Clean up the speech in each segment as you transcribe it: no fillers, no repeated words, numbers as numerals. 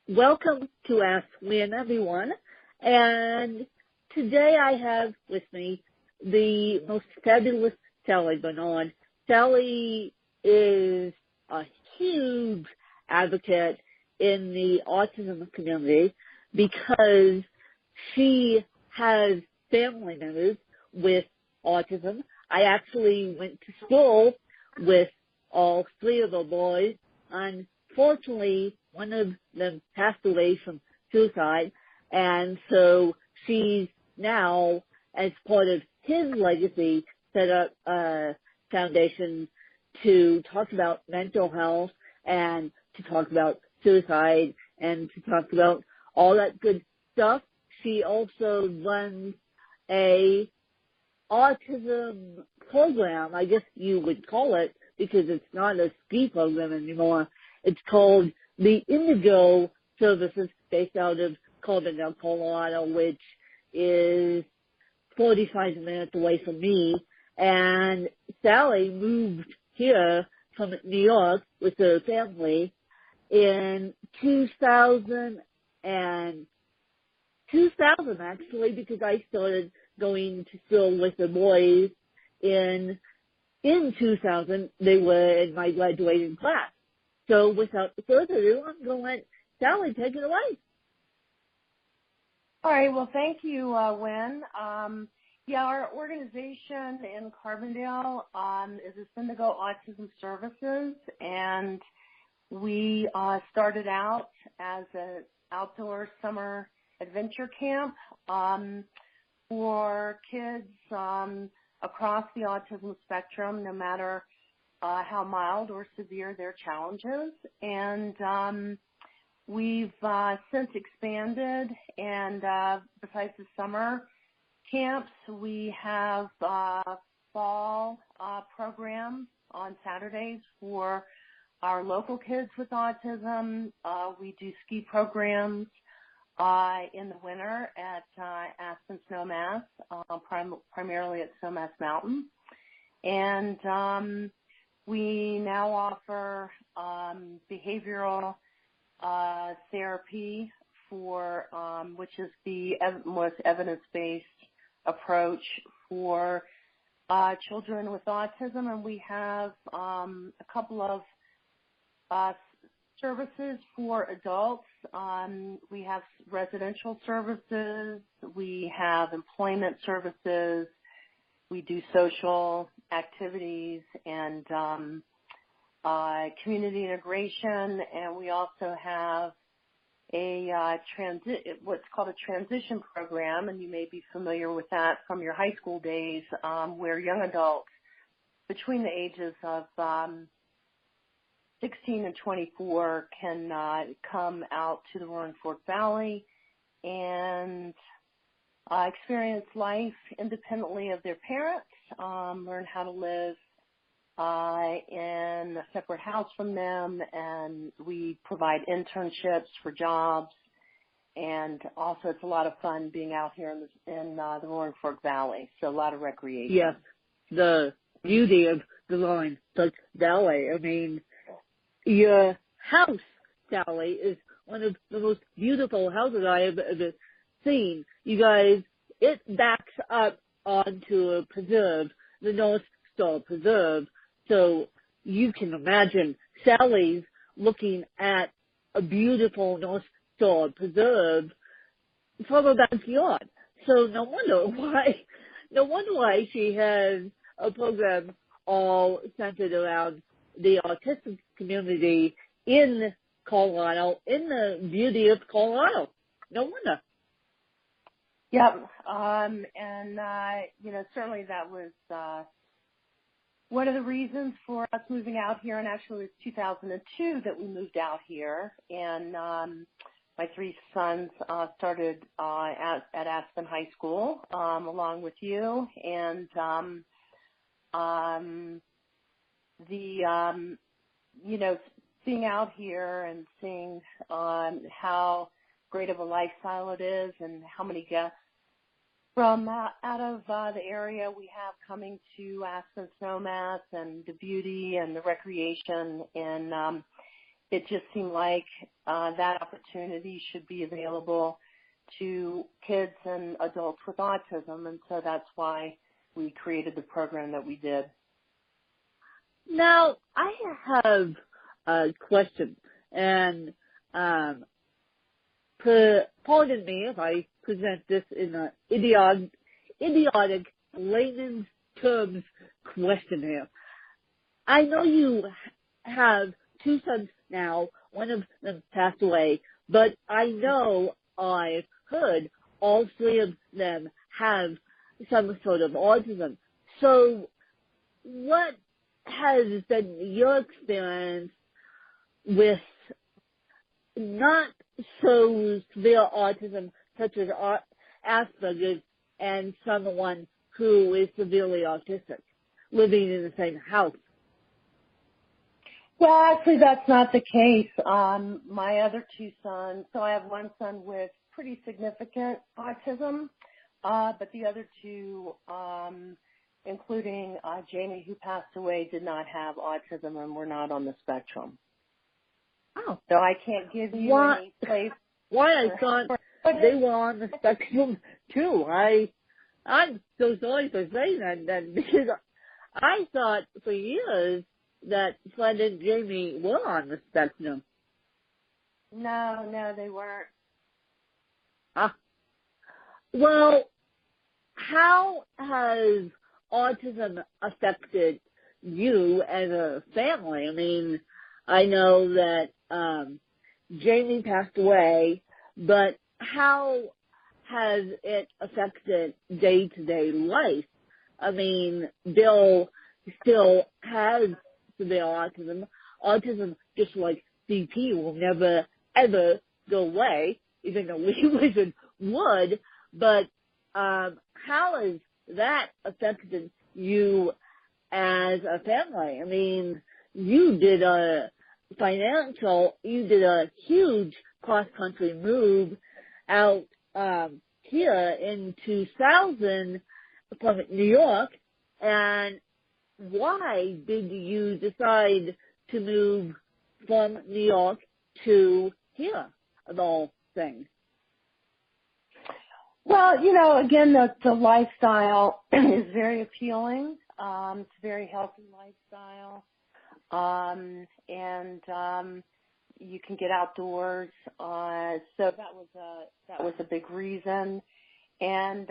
Welcome to Ask Lynn, everyone. And today I have with me the most fabulous Sally Bernard. Sally is a huge advocate in the autism community because she has family members with autism. I actually went to school with all three of the boys. Unfortunately, one of them passed away from suicide, and so she's now, as part of his legacy, set up a foundation to talk about mental health and to talk about suicide and to talk about all that good stuff. She also runs a autism program, I guess you would call it, because it's not a ski program anymore. It's called the Indigo Services, based out of Carbondale, Colorado, which is 45 minutes away from me. And Sally moved here from New York with her family in 2000 actually, because I started going to school with the boys in 2000. They were in my graduating class. So without further ado, I'm going to let Sally take it away. All right. Well, thank you, Wen. Our organization in Carbondale is Indigo Autism Services, and we started out as an outdoor summer adventure camp for kids across the autism spectrum, no matter how mild or severe their challenges. And we've since expanded, and besides the summer camps, we have fall programs on Saturdays for our local kids with autism. We do ski programs in the winter at Aspen Snowmass, primarily at Snowmass Mountain. And we now offer behavioral therapy for which is the most evidence-based approach for children with autism. And we have a couple of services for adults. We have residential services. We have employment services. We do social activities and community integration, and we also have a what's called a transition program, and you may be familiar with that from your high school days, where young adults between the ages of 16 and 24 can come out to the Roaring Fork Valley and experience life independently of their parents, learn how to live in a separate house from them, and we provide internships for jobs. And also, it's a lot of fun being out here in the Roaring Fork Valley, so a lot of recreation. Yes, the beauty of the Roaring Fork Valley. I mean, your house, Sally, is one of the most beautiful houses I have ever seen. You guys, it backs up onto a preserve, the North Star Preserve. So you can imagine Sally's looking at a beautiful North Star Preserve from her backyard. So no wonder why she has a program all centered around the autistic community in Colorado, in the beauty of Colorado. No wonder. Yep. Certainly that was one of the reasons for us moving out here. And actually it was 2002 that we moved out here. And my three sons started at Aspen High School along with you. And being out here and seeing how great of a lifestyle it is, and how many guests from out of the area we have coming to Aspen Snowmass, and the beauty and the recreation it just seemed like that opportunity should be available to kids and adults with autism, and so that's why we created the program that we did. Now, I have a question, and pardon me if I present this in an idiotic layman's terms question here. I know you have two sons now. One of them passed away, but I know I've heard all three of them have some sort of autism. So what has been your experience with not so severe autism, such as Asperger's, and someone who is severely autistic, living in the same house? Well, actually, that's not the case. My other two sons, so I have one son with pretty significant autism, but the other two, including Jamie, who passed away, did not have autism and were not on the spectrum. Oh. So I can't give you any place. Why I thought they were on the spectrum too. I'm so sorry for saying that because I thought for years that Fred and Jamie were on the spectrum. No, they weren't. Well, how has autism affected you as a family? I mean, I know that Jamie passed away, but how has it affected day-to-day life? I mean, Bill still has severe autism. Autism, just like CP, will never, ever go away, even though we wish it would. But how has that affected you as a family? I mean, you did a huge cross-country move out here in 2000 from New York, and why did you decide to move from New York to here, of all things? Well, again, the lifestyle is very appealing. It's a very healthy lifestyle. And you can get outdoors. So that was a big reason. And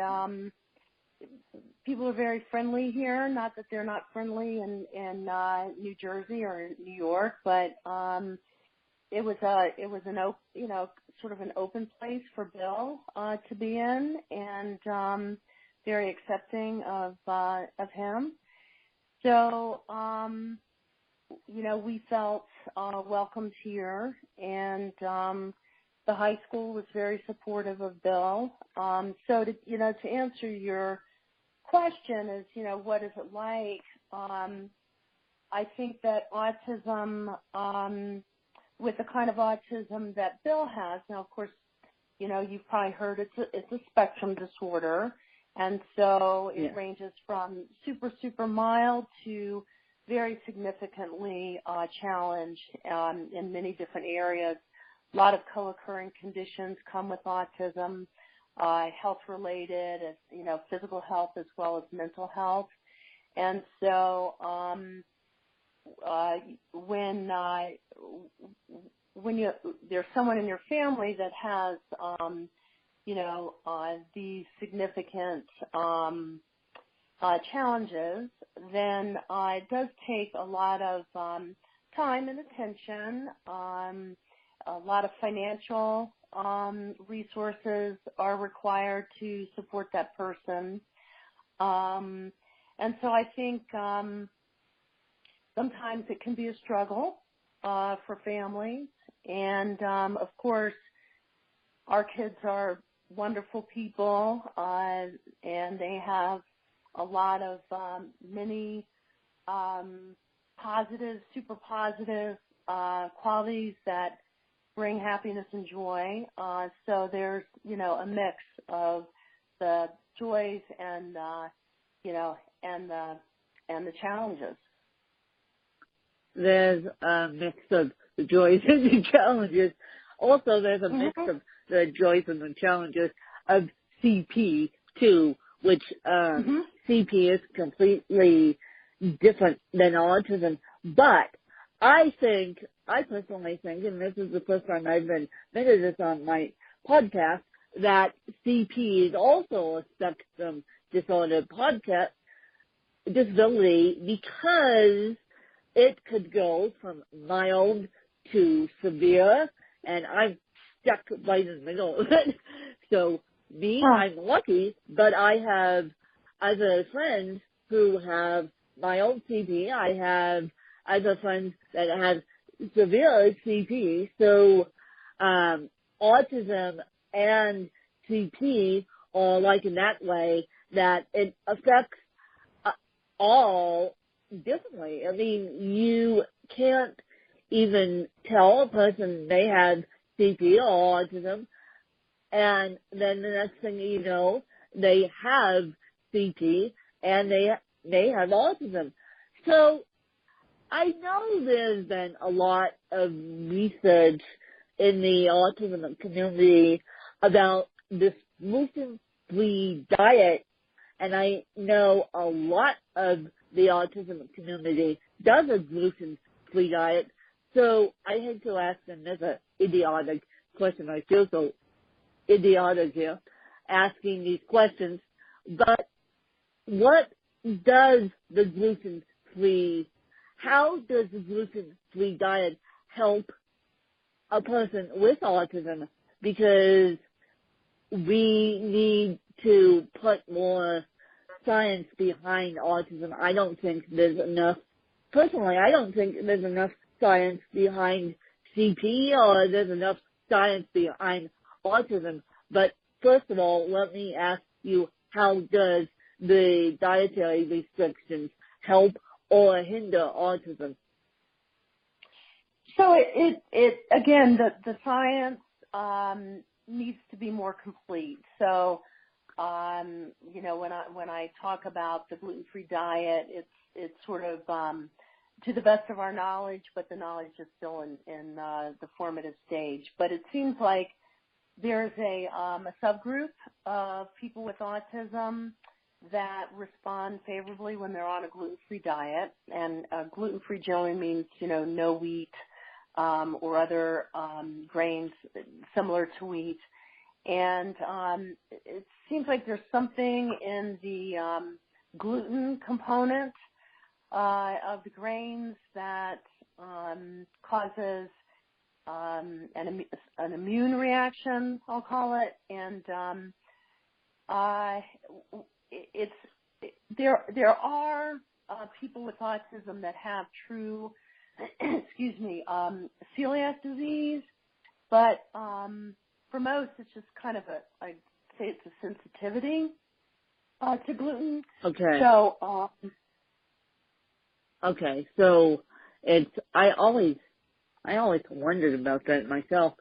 people are very friendly here. Not that they're not friendly in New Jersey or New York, but it was sort of an open place for Bill to be in, and very accepting of him. So we felt welcomed here, and the high school was very supportive of Bill. So to answer your question is, what is it like? I think that autism, with the kind of autism that Bill has, now of course, you've probably heard it's a spectrum disorder, and so it ranges from super, super mild to very significantly challenged in many different areas. A lot of co-occurring conditions come with autism, health-related, physical health as well as mental health. And so when there's someone in your family that has, these significant challenges, then it does take a lot of time and attention. A lot of financial resources are required to support that person. And so I think sometimes it can be a struggle for families. And, of course, our kids are wonderful people, and they have a lot of many positive, super positive qualities that bring happiness and joy. So there's, a mix of the joys and, and the challenges. There's a mix of the joys and the challenges. Also, there's a mix Mm-hmm. of the joys and the challenges of CP too, which Mm-hmm. CP is completely different than autism. But I personally think, and this is the first time I've admitted this on my podcast, that CP is also a spectrum disorder disability because it could go from mild to severe, and I'm stuck right in the middle of it. So I'm lucky, but I have other friends who have mild CP. I have other friends that have severe CP. So autism and CP are like in that way that it affects all differently. I mean, you can't even tell a person they have CP or autism, and then the next thing you know, they have CP and they have autism. So I know there's been a lot of research in the autism community about this gluten-free diet, and I know a lot of the autism community does a gluten-free diet. So I hate to ask another idiotic question. I feel so idiotic here asking these questions, but what does the gluten-free, how does the gluten-free diet help a person with autism? Because we need to put more science behind autism. I don't think there's enough, personally, I don't think there's enough science behind CP or there's enough science behind autism. But first of all, let me ask you, how does the dietary restrictions help or hinder autism? So it again, the science needs to be more complete. So you know, when I talk about the gluten-free diet, it's sort of to the best of our knowledge, but the knowledge is still in the formative stage. But it seems like there's a subgroup of people with autism that respond favorably when they're on a gluten-free diet, and gluten-free generally means, you know, no wheat or other grains similar to wheat. And it seems like there's something in the gluten component of the grains that causes an immune reaction, I'll call it, and there are people with autism that have true, excuse me, celiac disease, but for most it's just kind of I'd say it's a sensitivity to gluten. Okay. So okay, so it's I always wondered about that myself.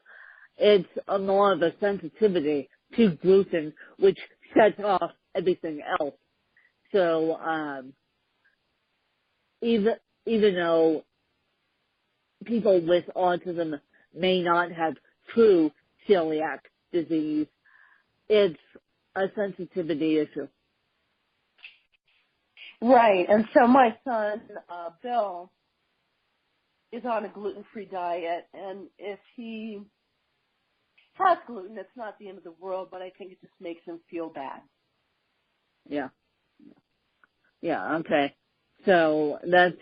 It's more of a sensitivity to gluten, which sets off everything else. So even though people with autism may not have true celiac disease, it's a sensitivity issue. right, and so my son Bill is on a gluten-free diet, and if he has gluten, it's not the end of the world, but I think it just makes him feel bad. Yeah. Yeah, okay. So that's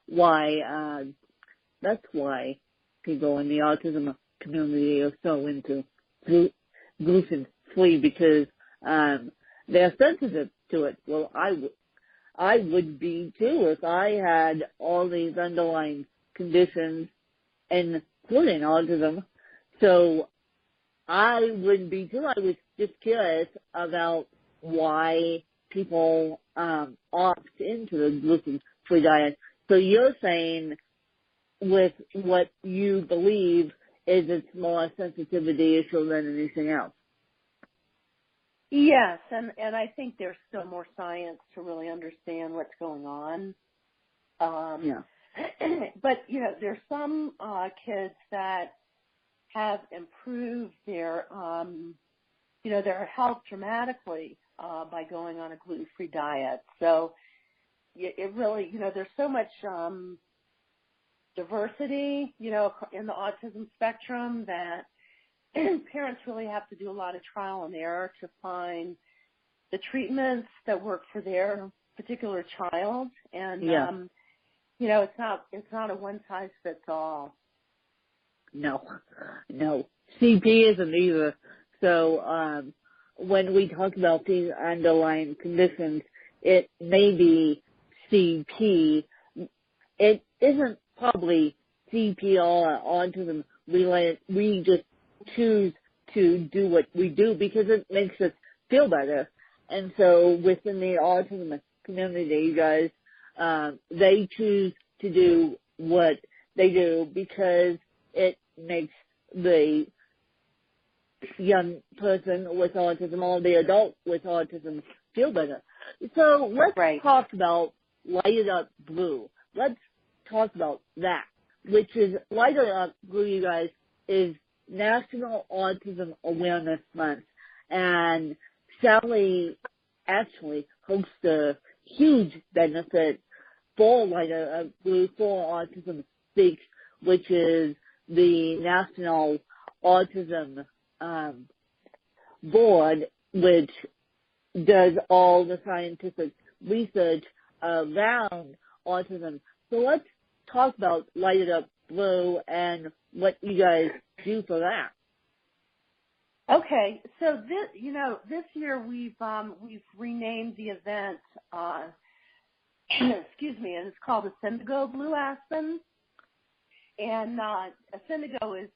why people in the autism community are so into gluten-free, because they're sensitive to it. Well, I would be too if I had all these underlying conditions, including autism. So I would be too. I was just curious about why people opt into the gluten-free diet. So you're saying with what you believe is it's more a sensitivity issue than anything else. Yes, and I think there's still more science to really understand what's going on. Yeah. but, there's some kids that have improved their health dramatically by going on a gluten-free diet. So it really, there's so much diversity, in the autism spectrum that parents really have to do a lot of trial and error to find the treatments that work for their particular child. And, it's not a one-size-fits-all. No. CP isn't either. So when we talk about these underlying conditions, it may be CP. It isn't probably CP or autism related. We just choose to do what we do because it makes us feel better. And so within the autism community, you guys, they choose to do what they do because it makes the young person with autism or the adult with autism feel better. So let's talk about Light It Up Blue. Let's talk about that, which is Light It Up Blue, you guys, is National Autism Awareness Month. And Sally actually hosts a huge benefit for Light It Up Blue for Autism Speaks, which is the National Autism Board, which does all the scientific research around autism. So let's talk about Light It Up Blue and what you guys do for that. Okay, so this year we've renamed the event. Excuse me, and it's called Ascendigo Blue Aspen. And Ascendigo is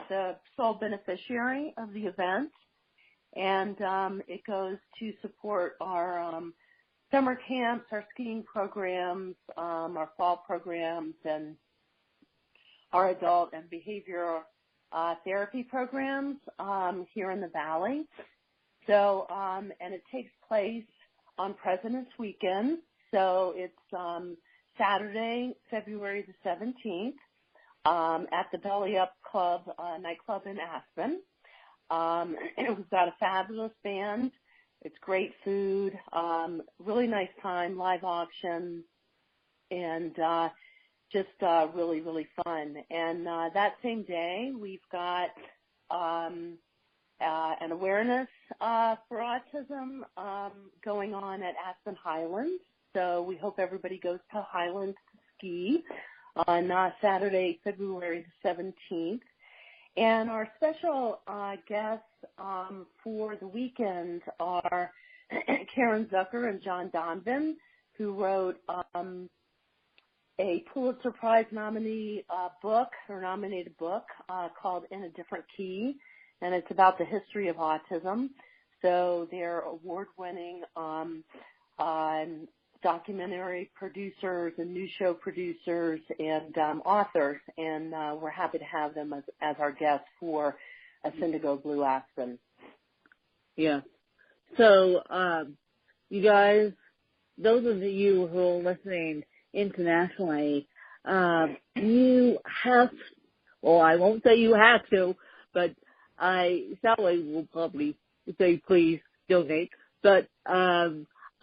the sole beneficiary of the event, and it goes to support our summer camps, our skiing programs, our fall programs, and our adult and behavioral therapy programs here in the Valley. So, and it takes place on President's Weekend. So it's Saturday, February the 17th, at the Belly Up Club, nightclub in Aspen. We've got a fabulous band. It's great food, really nice time, live auction, and just really, really fun. And that same day, we've got an awareness for autism going on at Aspen Highlands. So we hope everybody goes to Highlands to ski on Saturday, February the 17th. And our special guests for the weekend are Karen Zucker and John Donovan, who wrote a Pulitzer Prize nominated book called In a Different Key, and it's about the history of autism. So they're award-winning documentary producers and news show producers and authors, and we're happy to have them as our guests for Ascendigo Blue Aspen. Yeah. So, you guys, those of you who are listening internationally, you have, well, I won't say you have to, but Sally will probably say please donate, but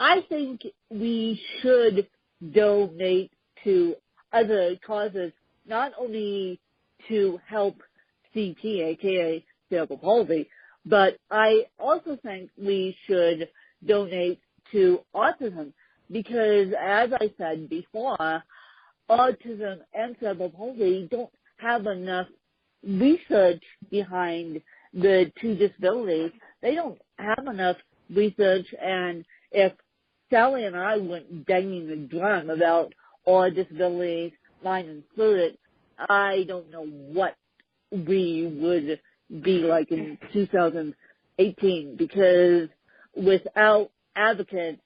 I think we should donate to other causes, not only to help CP, aka cerebral palsy, but I also think we should donate to autism because, as I said before, autism and cerebral palsy don't have enough research behind the two disabilities. They don't have enough research, and if Sally and I went banging the drum about all disabilities, mine included, I don't know what we would be like in 2018, because without advocates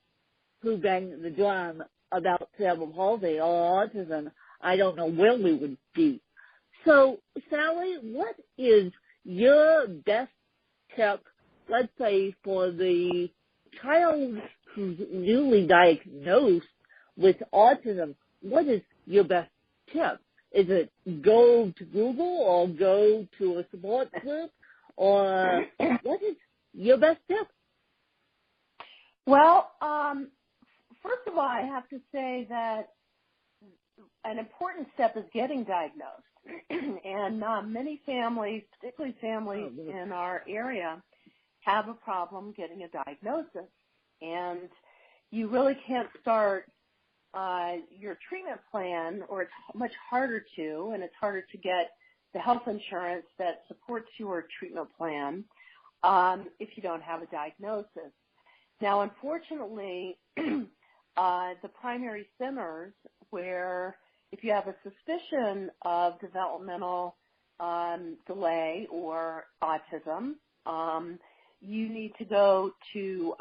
who bang the drum about cerebral palsy or autism, I don't know where we would be. So, Sally, what is your best tip, let's say, for the child who's newly diagnosed with autism? what is your best tip? Is it go to Google or go to a support group, or what is your best tip? Well, first of all, I have to say that an important step is getting diagnosed. And many families, particularly families in our area, have a problem getting a diagnosis. And you really can't start your treatment plan, or it's much harder to, and it's harder to get the health insurance that supports your treatment plan if you don't have a diagnosis. Now, unfortunately, the primary centers where if you have a suspicion of developmental delay or autism, you need to go to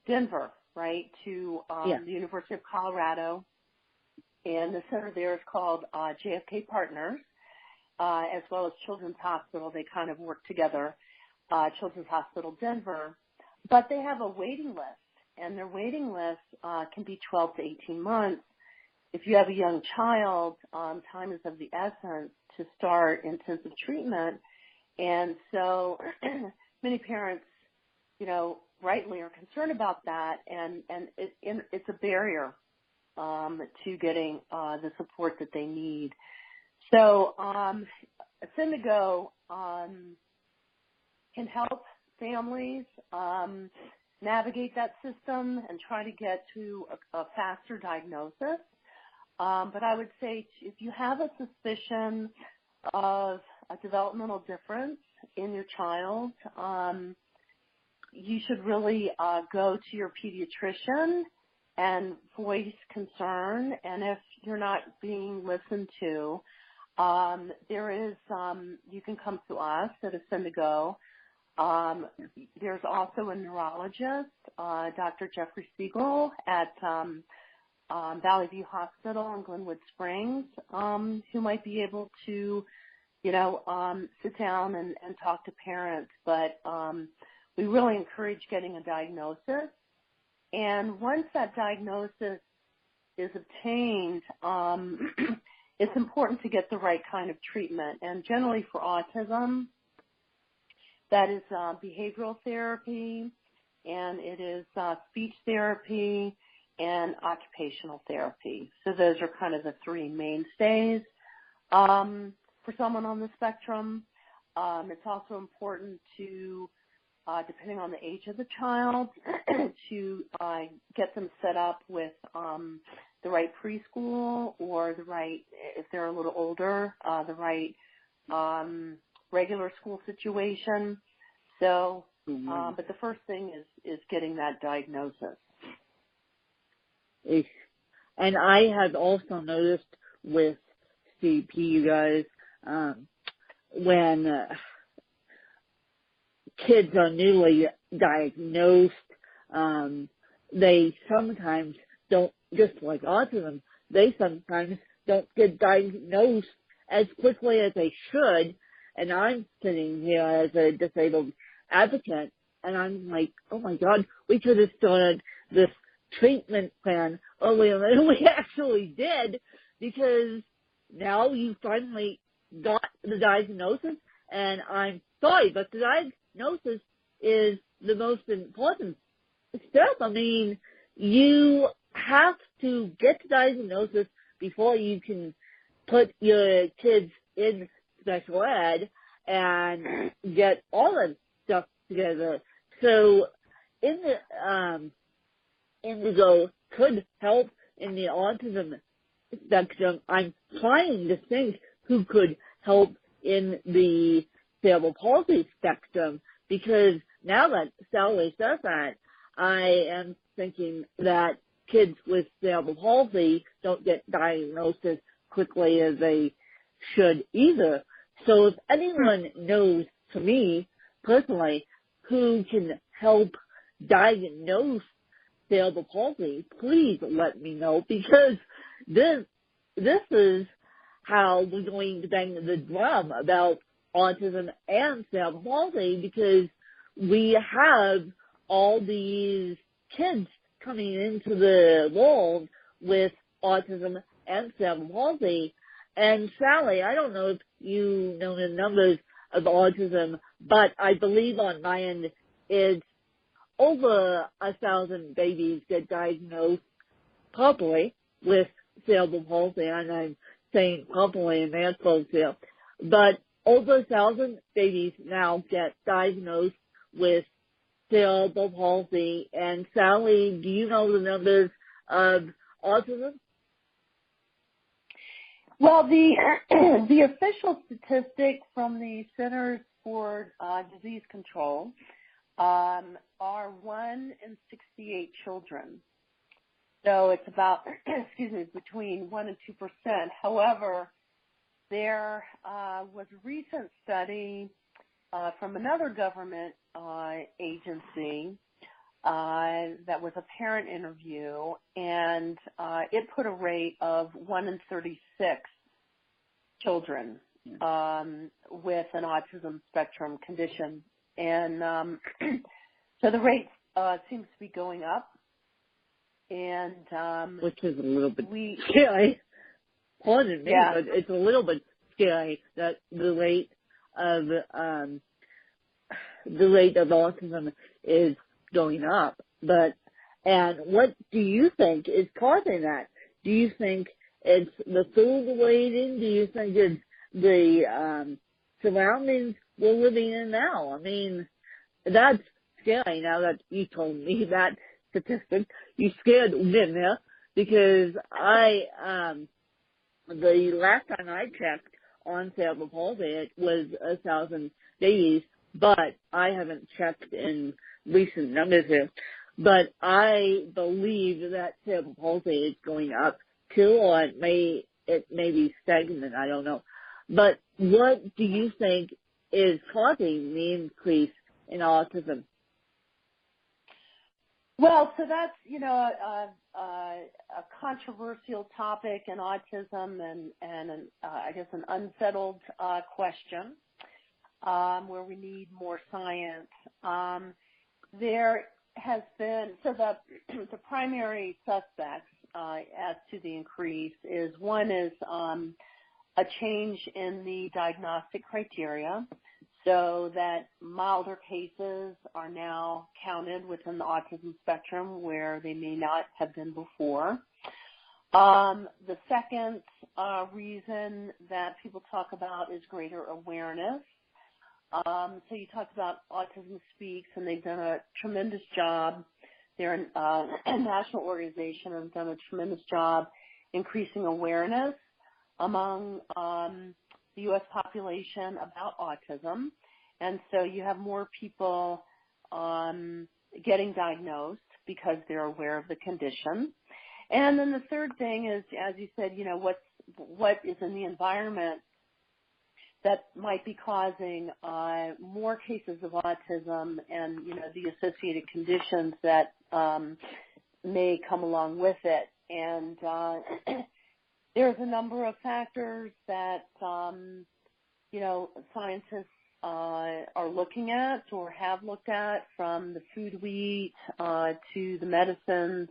Denver, right, to the University of Colorado, and the center there is called JFK Partners, as well as Children's Hospital. They kind of work together, Children's Hospital Denver, but they have a waiting list, and their waiting list can be 12 to 18 months. If you have a young child, time is of the essence to start intensive treatment, and so many parents, rightly are concerned about that, and it's a barrier to getting the support that they need. So Syndigo can help families navigate that system and try to get to a faster diagnosis. But I would say if you have a suspicion of a developmental difference in your child, you should really go to your pediatrician and voice concern. And if you're not being listened to, there is, you can come to us at Syndigo. There's also a neurologist, Dr. Jeffrey Siegel at Valley View Hospital in Glenwood Springs, who might be able to, sit down and talk to parents. But we really encourage getting a diagnosis. And once that diagnosis is obtained, it's important to get the right kind of treatment. And generally for autism, that is behavioral therapy, and it is speech therapy and occupational therapy. So those are kind of the three mainstays for someone on the spectrum. It's also important to, depending on the age of the child, to get them set up with the right preschool or the right, if they're a little older, the right regular school situation. So, but the first thing is getting that diagnosis. And I have also noticed with CP, you guys, when kids are newly diagnosed, they sometimes don't, just like autism, they sometimes don't get diagnosed as quickly as they should. And I'm sitting here as a disabled advocate, and I'm like, oh my God, we could have started this treatment plan earlier than we actually did, because now you finally got the diagnosis, and I'm sorry, but the diagnosis is the most important step. I mean, you have to get the diagnosis before you can put your kids in special ed and get all that stuff together. So Indigo could help in the autism spectrum. I'm trying to think who could help in the cerebral palsy spectrum, because now that Sally says that, I am thinking that kids with cerebral palsy don't get diagnosed as quickly as they should either. So if anyone knows, to me personally, who can help diagnose cerebral palsy, please let me know, because this is how we're going to bang the drum about autism and cerebral palsy, because we have all these kids coming into the world with autism and cerebral palsy. And Sally, I don't know if you know the numbers of autism, but I believe on my end it's over 1,000 babies get diagnosed properly with cerebral palsy, and I'm saying properly in air quotes here, but over 1,000 babies now get diagnosed with cerebral palsy. And Sally, do you know the numbers of autism? Well, the official statistic from the Centers for Disease Control are 1 in 68 children. So it's about, between 1 and 2%. However, there was a recent study from another government agency that was a parent interview, and it put a rate of 1 in 36 children with an autism spectrum condition. And so the rate seems to be going up. And which is a little bit scary. Pardon me, yeah. but it's a little bit scary that the rate of autism is going up. And what do you think is causing that? Do you think it's the food we're eating? Do you think it's the surroundings we're living in now? I mean, that's scary now that you told me that statistic. You scared me there because the last time I checked on cerebral palsy, it was 1,000 babies, but I haven't checked in recent numbers here. But I believe that cerebral palsy is going up too, or it may be stagnant. I don't know. But what do you think is causing the increase in autism? Well, so that's, a controversial topic in autism and I guess an unsettled question where we need more science. There has been, so the primary suspects as to the increase is one is a change in the diagnostic criteria, so that milder cases are now counted within the autism spectrum where they may not have been before. The second reason that people talk about is greater awareness. So you talked about Autism Speaks, and they've done a tremendous job. They're a national organization and have done a tremendous job increasing awareness among the U.S. population about autism. And so you have more people getting diagnosed because they're aware of the condition. And then the third thing is, as you said, what is in the environment that might be causing more cases of autism and, the associated conditions that may come along with it. And there's a number of factors that, scientists are looking at or have looked at, from the food we eat to the medicines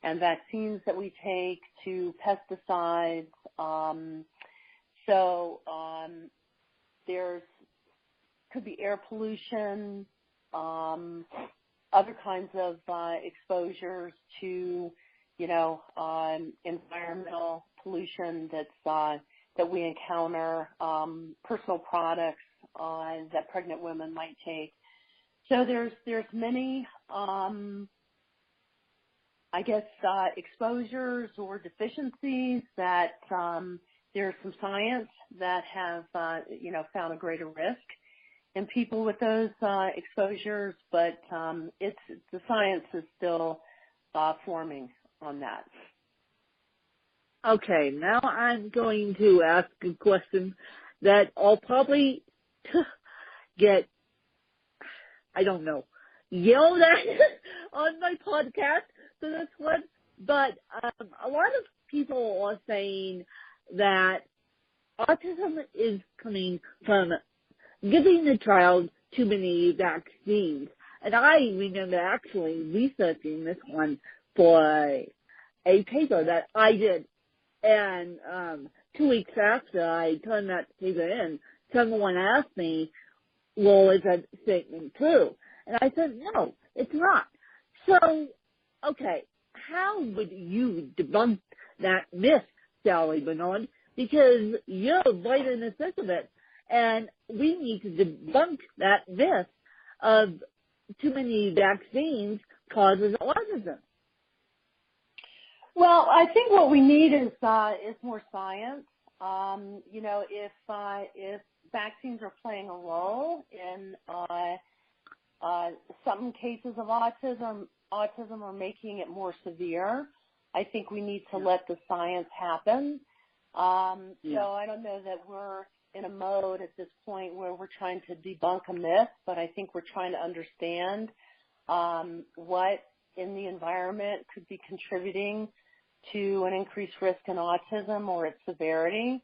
and vaccines that we take to pesticides. There's could be air pollution, other kinds of exposures to, environmental pollution that we encounter, personal products that pregnant women might take. So there's many, exposures or deficiencies that there's some science that have, found a greater risk in people with those exposures, but the science is still forming on that. Okay, now I'm going to ask a question that I'll probably get, yelled at on my podcast for this one, but a lot of people are saying that autism is coming from giving the child too many vaccines. And I remember actually researching this one for a paper that I did And 2 weeks after I turned that paper in, someone asked me, well, is that statement true? And I said, no, it's not. So, okay, how would you debunk that myth, Sally Bernard? Because you're right in the thick of it. And we need to debunk that myth of too many vaccines causes autism. Well, I think what we need is more science. If vaccines are playing a role in some cases of autism or making it more severe, I think we need to let the science happen. So I don't know that we're in a mode at this point where we're trying to debunk a myth, but I think we're trying to understand what in the environment could be contributing to an increased risk in autism or its severity.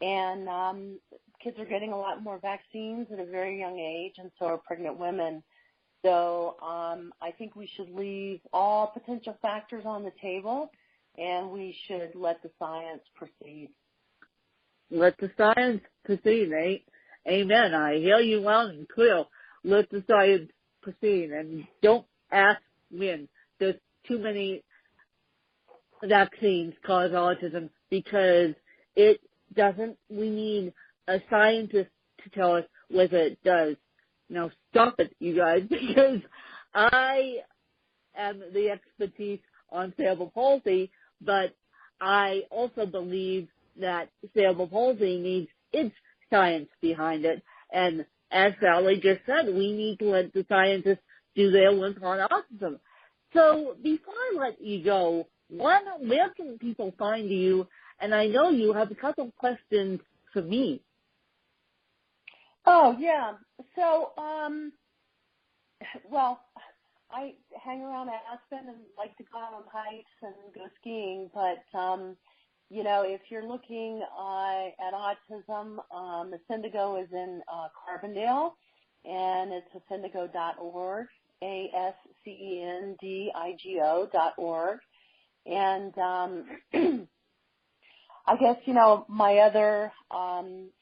And kids are getting a lot more vaccines at a very young age, and so are pregnant women. So I think we should leave all potential factors on the table, and we should let the science proceed. Let the science proceed, amen. I hear you loud and clear. Let the science proceed, and don't ask when. There's too many vaccines cause autism, because it doesn't. We need a scientist to tell us whether it does. Now stop it, you guys, because I am the expertise on cerebral palsy, but I also believe that cerebral palsy needs its science behind it. And as Sally just said, we need to let the scientists do their work on autism. So before I let you go, one, where can people find you? And I know you have a couple of questions for me. Oh, yeah. So, I hang around Aspen and like to go out on hikes and go skiing, but, if you're looking at autism, the Syndigo is in Carbondale, and it's ascendigo.org, ASCENDIGO.org. And I guess, my other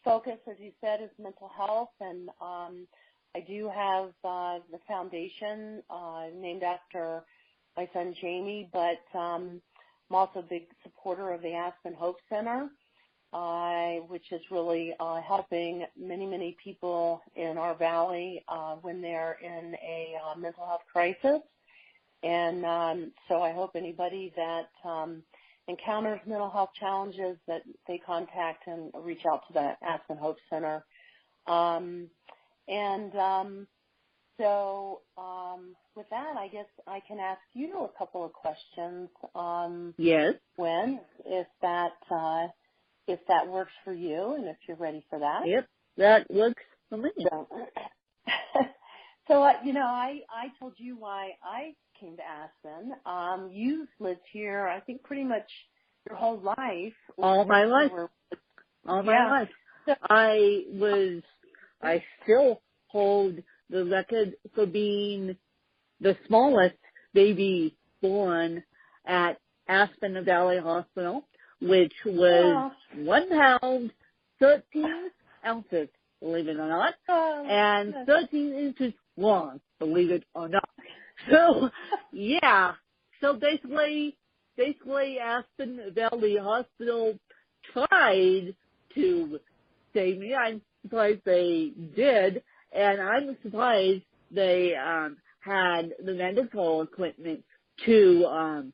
focus, as you said, is mental health, and I do have the foundation named after my son Jamie, but I'm also a big supporter of the Aspen Hope Center, which is really helping many, many people in our valley when they're in a mental health crisis. And so I hope anybody that encounters mental health challenges that they contact and reach out to the Aspen Hope Center. So with that, I guess I can ask you a couple of questions. Yes. If that works for you, and if you're ready for that. Yep, that works for me. So I told you why I came to Aspen. You've lived here, I think, pretty much your whole life. All my life. So, I still hold the record for being the smallest baby born at Aspen Valley Hospital, which was 1 pound, 13 ounces, believe it or not, and 13 inches long, believe it or not. So, yeah. So basically Aspen Valley Hospital tried to save me. I'm surprised they did, and I'm surprised they had the medical equipment to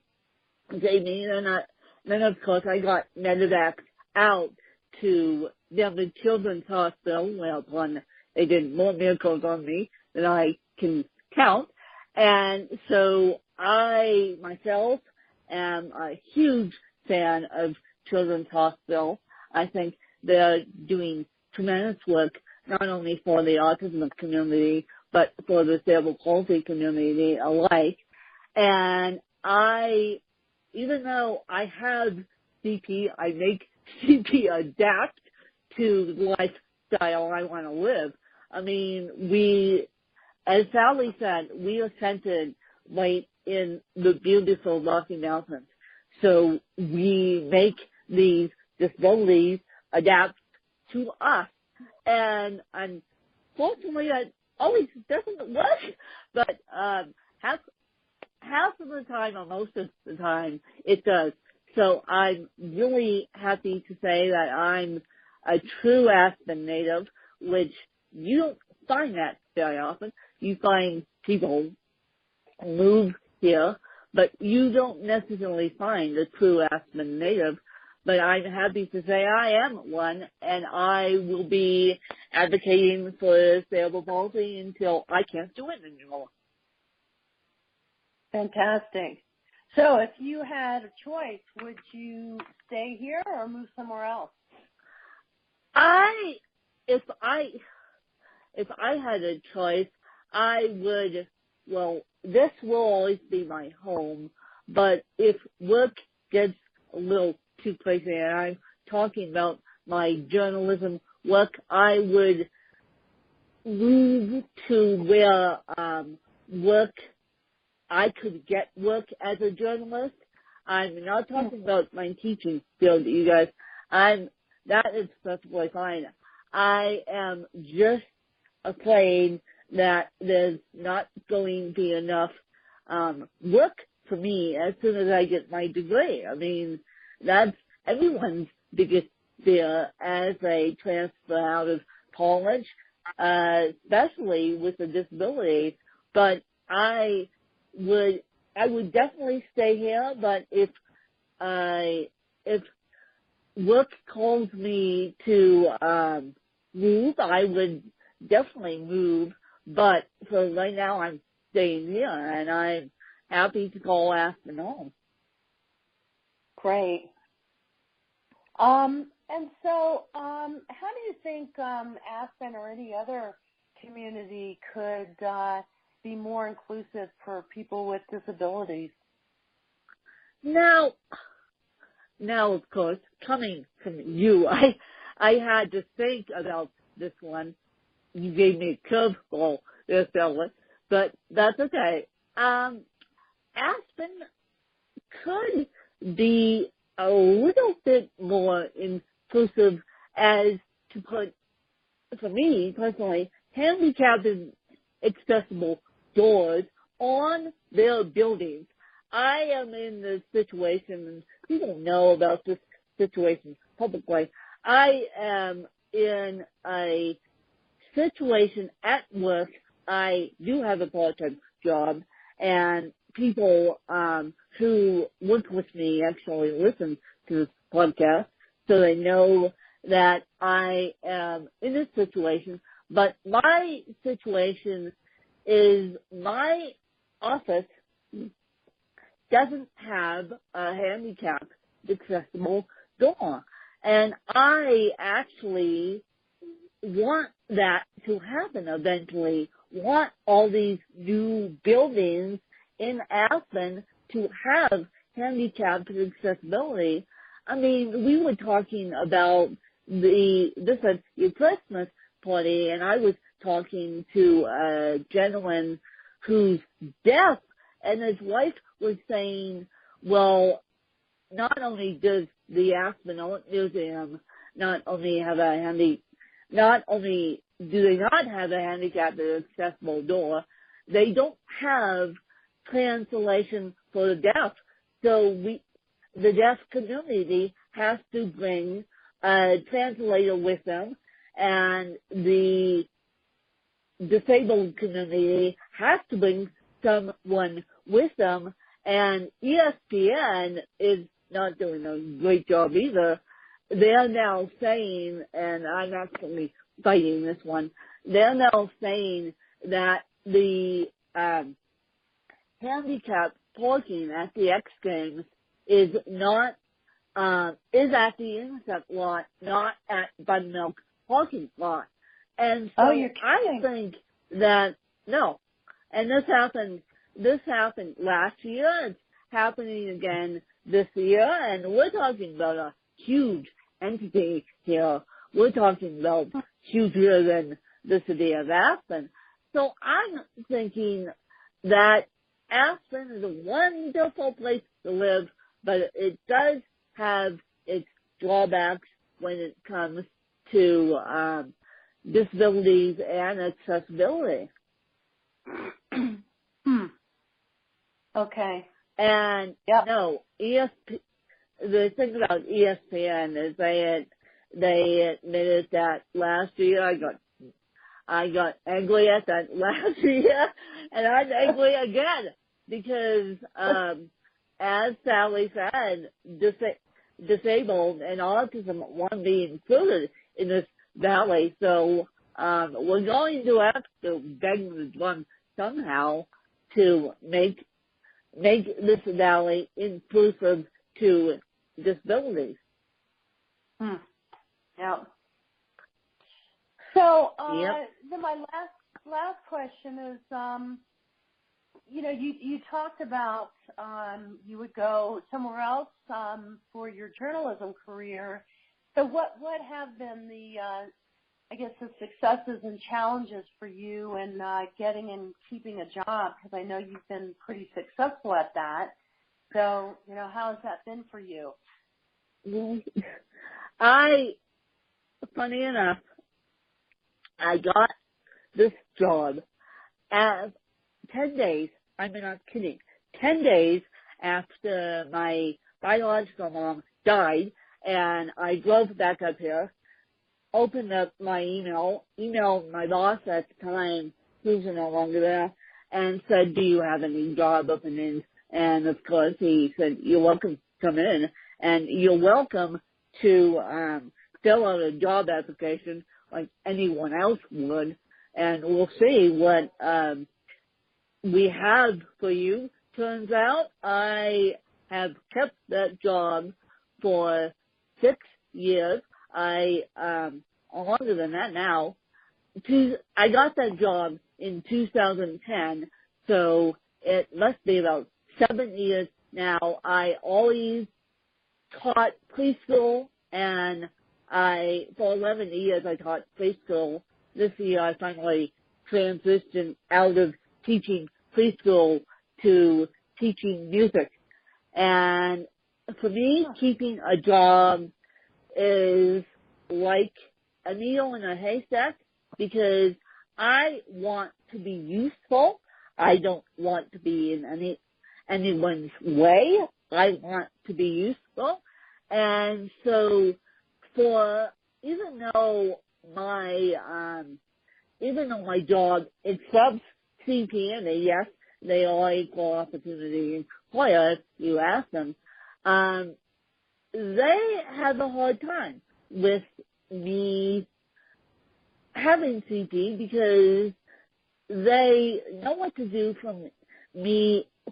save me. And then of course I got medevaced out to Denver Children's Hospital, whereupon they did more miracles on me than I can count. And so I myself am a huge fan of Children's Hospital. I think they're doing tremendous work, not only for the autism community, but for the cerebral palsy community alike. And even though I have CP, I make CP adapt to the lifestyle I want to live. I mean, as Sally said, we are centered right in the beautiful Rocky Mountains. So we make these disabilities adapt to us. And unfortunately, that always doesn't work, but half of the time, or most of the time, it does. So I'm really happy to say that I'm a true Aspen native, which you don't find that very often. You find people move here, but you don't necessarily find a true Aspen native. But I'm happy to say I am one, and I will be advocating for cerebral palsy until I can't do it anymore. Fantastic. So if you had a choice, would you stay here or move somewhere else? If I had a choice, I would, well, this will always be my home, but if work gets a little too crazy, and I'm talking about my journalism work, I would move to where I could get work as a journalist. I'm not talking about my teaching field, you guys. That is perfectly fine. I am just afraid that there's not going to be enough work for me as soon as I get my degree. I mean, that's everyone's biggest fear as they transfer out of college, especially with a disability. But I would definitely stay here, but if work calls me to move, I would definitely move. But for right now, I'm staying here, and I'm happy to call Aspen home. Great. And so, how do you think Aspen or any other community could be more inclusive for people with disabilities? Now, of course, coming from you, I had to think about this one. You gave me a curveball there, fella, but that's okay. Aspen could be a little bit more inclusive as to put, for me personally, handicapped and accessible doors on their buildings. I am in this situation, and people know about this situation publicly. I am in a situation at work. I do have a part-time job, and people who work with me actually listen to this podcast, so they know that I am in this situation. But my situation is my office doesn't have a handicapped accessible door. And I actually want that to happen eventually, want all these new buildings in Aspen to have handicapped accessibility. I mean, we were talking about this is your Christmas party, and I was talking to a gentleman who's deaf, and his wife was saying, well, not only does the Aspen Art Museum not only do they not have a handicapped accessible door, they don't have translation for the deaf. So the deaf community has to bring a translator with them, and the disabled community has to bring someone with them, and ESPN is not doing a great job either. They're now saying, and I'm actually fighting this one, they're now saying that the handicapped parking at the X Games is at the Insect lot, not at Buttermilk parking lot. And so I think that, no, and this happened last year, it's happening again this year, and we're talking about a huge entity here. We're talking about huger than the city of Aspen. So I'm thinking that Aspen is a wonderful place to live, but it does have its drawbacks when it comes to disabilities and accessibility. Okay. And no, the thing about ESPN is they admitted that last year I got angry at that last year, and I'm angry again because, as Sally said, disabled and autism want to be included in this valley. So we're going to have to beg the drum somehow to make this valley inclusive to disabilities. Yeah. So Yep. then my last question is, you talked about you would go somewhere else for your journalism career. So what have been the the successes and challenges for you in getting and keeping a job? Because I know you've been pretty successful at that. So, how has that been for you? Funny enough, I got this job as 10 days, I'm not kidding, 10 days after my biological mom died, and I drove back up here, opened up my emailed my boss at the time, who's no longer there, and said, do you have any job openings? And of course he said, you're welcome to come in, and you're welcome to fill out a job application like anyone else would, and we'll see what we have for you. Turns out I have kept that job for 6 years. Longer than that now. I got that job in 2010, so it must be about 7 years now. I always taught preschool, and for 11 years I taught preschool. This year I finally transitioned out of teaching preschool to teaching music. And for me, keeping a job is like a needle in a haystack because I want to be useful. I don't want to be in anyone's way. I want to be useful. And so even though my job accepts CP, yes, they are equal opportunity employers, you ask them, they have a hard time with me having CP because they know what to do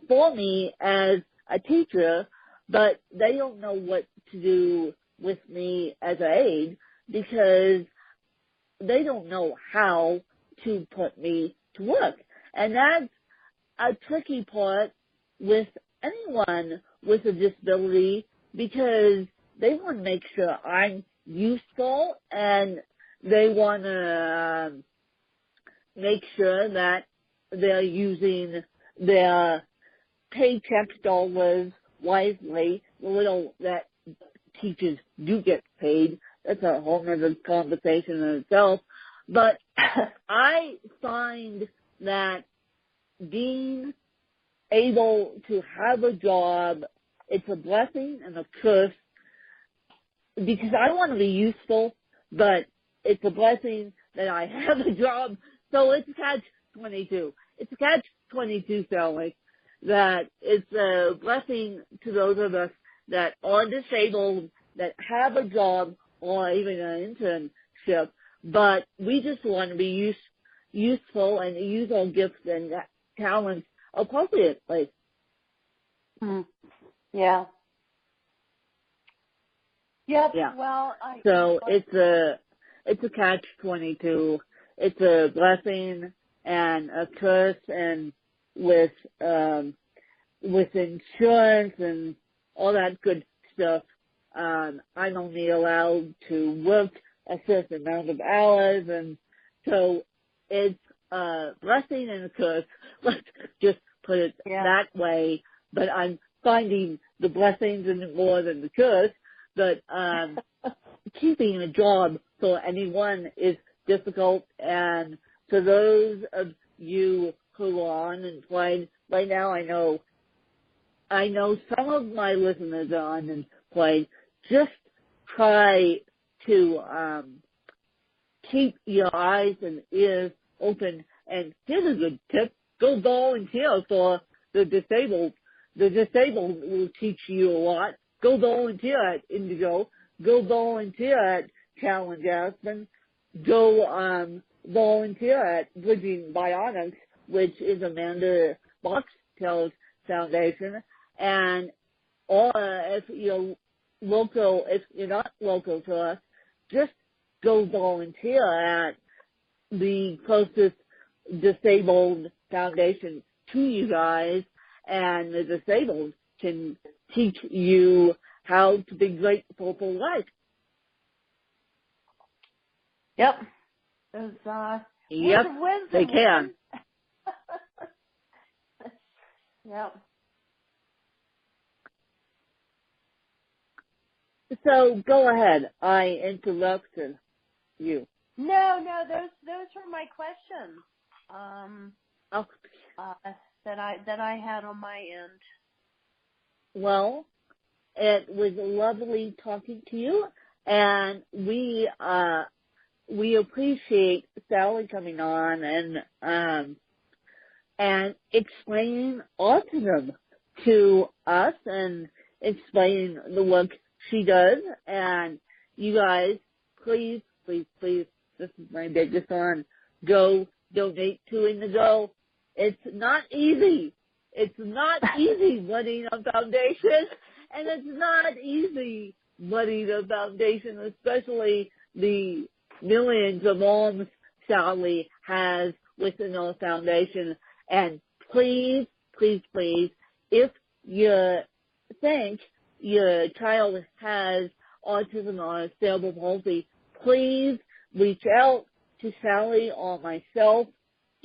for me as a teacher, but they don't know what to do with me as an aide because they don't know how to put me to work. And that's a tricky part with anyone with a disability because they want to make sure I'm useful and they want to make sure that they're using their paycheck dollars wisely, the little that teachers do get paid. That's a whole other conversation in itself. But I find that being able to have a job, it's a blessing and a curse because I want to be useful, but it's a blessing that I have a job. So it's catch-22. It's a catch-22, Sally, that it's a blessing to those of us that are disabled, that have a job or even an internship, but we just want to be useful and use our gifts and talents appropriately. Yeah. Yep. Yeah. Well, so it's a catch-22. It's a blessing and a curse, and with insurance and all that good stuff, I'm only allowed to work a certain amount of hours, and so it's a blessing and a curse. Let's just put it that way. But I'm finding the blessings in it more than the curse but keeping a job for anyone is difficult. And for those of you who are unemployed right now, I know some of my listeners are unemployed. Just try to keep your eyes and ears open. And here's a good tip: go volunteer for the disabled. The disabled will teach you a lot. Go volunteer at Indigo. Go volunteer at Challenge Aspen. Go volunteer at Bridging Bionics, which is Amanda Boxtel's foundation. And or if you're not local to us, just go volunteer at the closest disabled foundation to you guys, and the disabled can teach you how to be grateful for life. Yep. Yep, they can. Yep. So go ahead. I interrupted you. No, those were my questions. That I had on my end. Well, it was lovely talking to you, and we appreciate Sally coming on and explaining autism to us and explaining the work she does. And you guys, please, this is my biggest one, go donate to Indigo. It's not easy. It's not easy running a foundation, and it's not easy running a foundation, especially the millions of alms Sally has within our foundation. And please, if you think your child has autism or cerebral palsy, please reach out to Sally or myself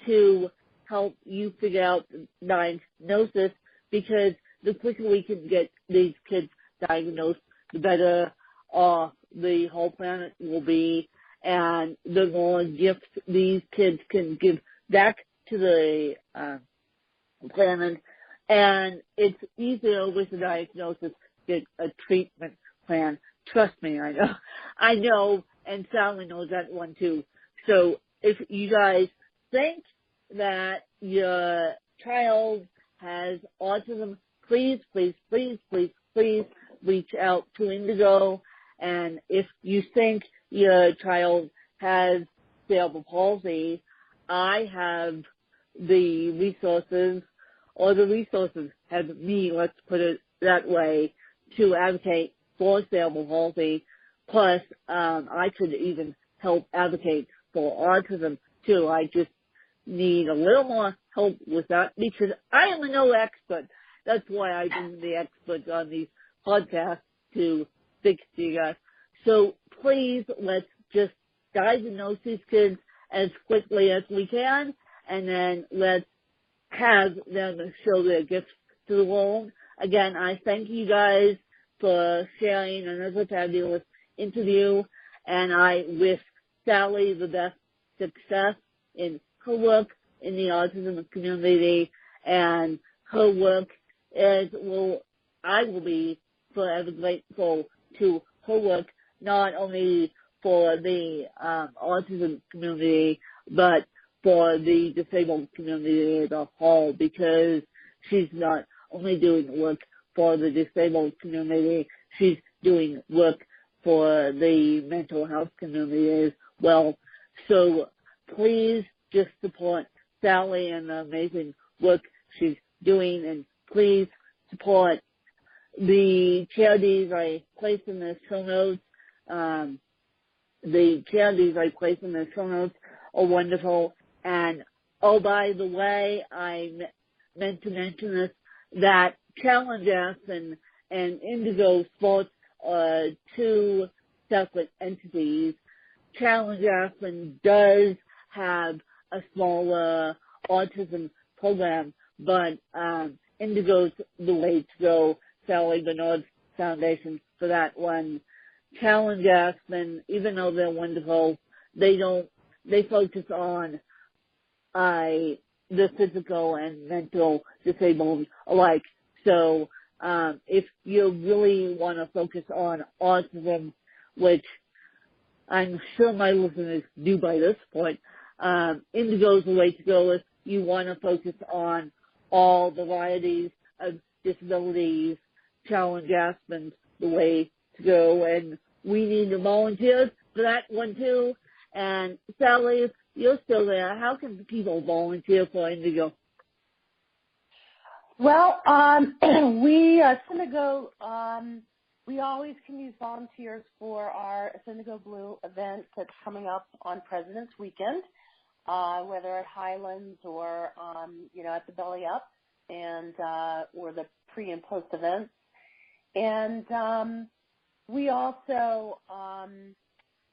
to help you figure out the diagnosis, because the quicker we can get these kids diagnosed, the better off the whole planet will be, and the more gifts these kids can give back to the planet. And it's easier with the diagnosis to get a treatment plan. Trust me, I know, and Sally knows that one too. So if you guys think that your child has autism, please reach out to Indigo. And if you think your child has cerebral palsy, I have the resources have me, let's put it that way, to advocate for cerebral palsy. Plus, I could even help advocate for autism too. I just need a little more help with that, because I am no expert. That's why I bring the experts on these podcasts to fix you guys. So please, let's just diagnose these kids as quickly as we can, and then let's have them show their gifts to the world. Again, I thank you guys for sharing another fabulous interview, and I wish Sally the best success in her work in the autism community, and her work I will be forever grateful to her work, not only for the autism community, but for the disabled community as a whole, because she's not only doing work for the disabled community, she's doing work for the mental health community as well. So please just support Sally and the amazing work she's doing, and please support the charities I place in the show notes. The charities I place in the show notes are wonderful. And, oh, by the way, I meant to mention this, that Challenge Aspen and Indigo Sports are two separate entities. Challenge Aspen does have a smaller autism program, but Indigo's the way to go. Sally Bernard's foundation for that one. Challenge Aspen, even though they're wonderful, they focus on the physical and mental disabled alike. So if you really want to focus on autism, which I'm sure my listeners do by this point, Indigo's the way to go if you want to focus on all varieties of disabilities. Challenge Aspen's the way to go, and we need the volunteers for that one too. And Sally, if you're still there, how can people volunteer for Indigo? Well, we Syndigo, we always can use volunteers for our Syndigo Blue event that's coming up on President's Weekend, whether at Highlands or at the Belly Up, and or the pre and post events. And we also,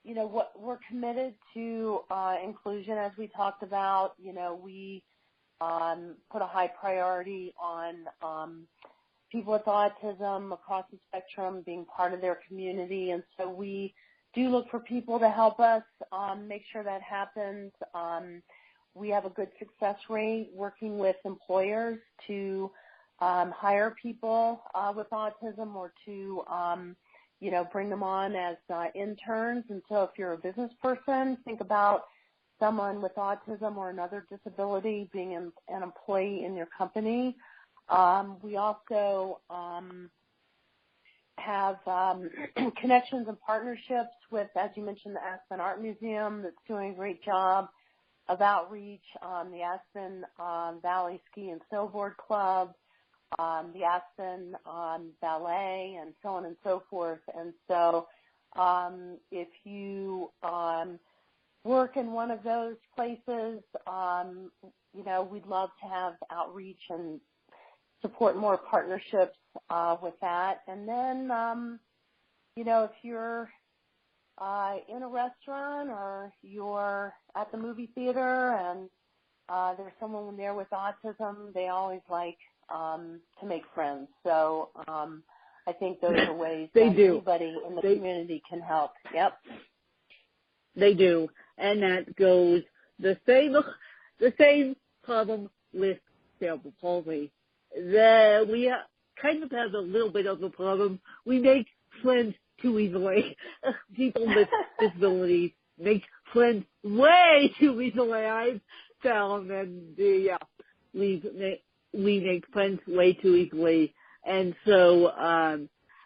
we're committed to inclusion, as we talked about. We put a high priority on people with autism across the spectrum being part of their community, and so we do look for people to help us make sure that happens. We have a good success rate working with employers to hire people with autism or to bring them on as interns. And so if you're a business person, think about someone with autism or another disability being an employee in your company. We also have connections and partnerships with, as you mentioned, the Aspen Art Museum that's doing a great job of outreach, the Aspen Valley Ski and Snowboard Club, the Aspen Ballet, and so on and so forth. And so if you work in one of those places, we'd love to have outreach and support more partnerships with that. And then, if you're in a restaurant or you're at the movie theater and there's someone there with autism, they always like to make friends. So I think those are ways that anybody in the community can help. Yep. They do. And that goes the same problem with cerebral palsy. We kind of have a little bit of a problem. We make friends too easily. People with disabilities make friends way too easily, I've found, and we make friends way too easily. And so,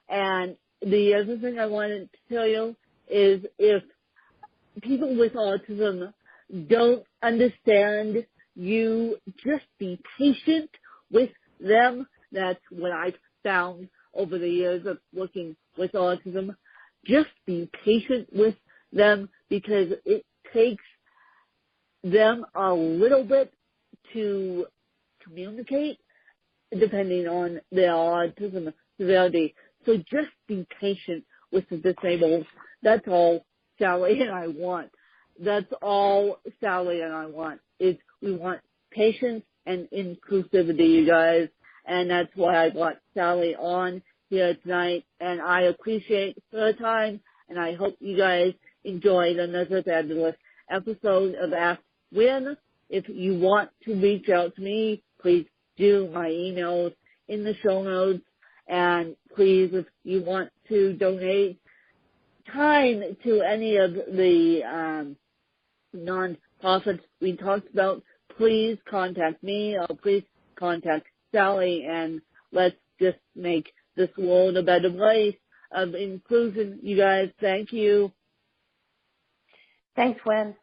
and the other thing I wanted to tell you is if people with autism don't understand you, just be patient with them. That's what I've found over the years of working with autism. Just be patient with them because it takes them a little bit to communicate depending on their autism severity. So just be patient with the disabled. That's all Sally and I want. That's all Sally and I want is we want patience and inclusivity, you guys. And that's why I brought Sally on here tonight. And I appreciate her time. And I hope you guys enjoyed another fabulous episode of Ask Win. If you want to reach out to me, please do. My email's in the show notes. And please, if you want to donate time to any of the non-profits we talked about, please contact me or please contact Sally, and let's just make this world a better place of inclusion. You guys, thank you. Thanks, Gwen.